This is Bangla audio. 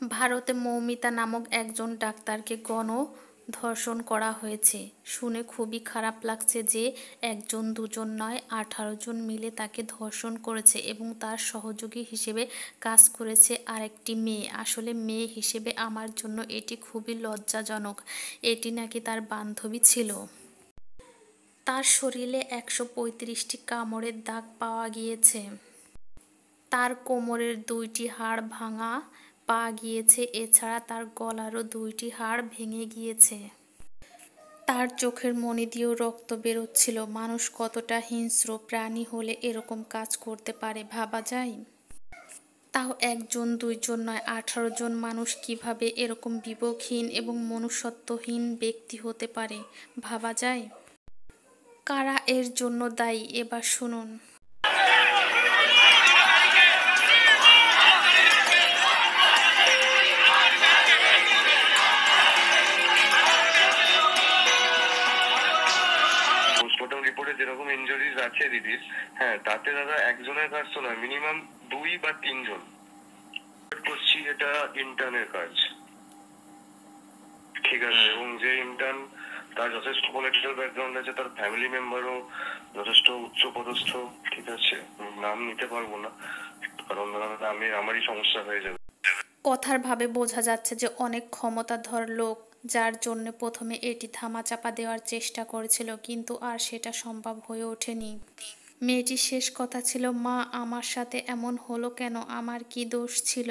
ভারতে মৌমিতা নামক একজন ডাক্তারকে গণধর্ষণ করা হয়েছে। শুনে খুবই খারাপ লাগছে যে একজন দুজন নয় 18 জন মিলে তাকে ধর্ষণ করেছে এবং তার সহযোগী হিসেবে কাজ করেছে আরেকটি মেয়ে। আসলে মেয়ে হিসেবে আমার জন্য এটি খুবই লজ্জাজনক। এটি নাকি তার বান্ধবী ছিল। তার শরীরে 135টি কামড়ের দাগ পাওয়া গিয়েছে। তার কোমরের 2টি হাড় ভাঙা পাওয়া গিয়েছে। এছাড়া তার গলারও 2টি হাড় ভেঙে গিয়েছে। তার চোখের মণি দিয়েও রক্ত বেরোচ্ছিল। মানুষ কতটা হিংস্র প্রাণী হলে এরকম কাজ করতে পারে ভাবা যায়। তাও একজন দুইজন নয় 18 জন মানুষ কিভাবে এরকম বিবেকহীন এবং মনুষ্যত্বহীন ব্যক্তি হতে পারে ভাবা যায়। কারা এর জন্য দায়ী এবার শুনুন। পোস্টমর্টম রিপোর্টে যেরকম ইনজুরিজ আছে দিদির, হ্যাঁ, তাতে দাদা একজনের কাজ তো নয়, মিনিমাম 2 বা 3 জন করছি। এটা ইন্টার্নের কাজ, ঠিক আছে। এবং যে ইন্টার্ন তার যথেষ্ট পলিটিক্যাল ব্যাকগ্রাউন্ড আছে, তার ফ্যামিলি মেম্বারও যথেষ্ট উচ্চ পদস্থ, ঠিক আছে। নাম নিতে পারবো না কারণ আমারই সমস্যা হয়ে যাবে। কথার ভাবে বোঝা যাচ্ছে যে অনেক ক্ষমতাধর লোক, যার জন্য প্রথমে এটি ধামাচাপা দেওয়ার চেষ্টা করেছিল, কিন্তু আর সেটা সম্ভব হয়ে ওঠেনি। মেয়েটির শেষ কথা ছিল, মা আমার সাথে এমন হলো কেন, আমার কি দোষ ছিল।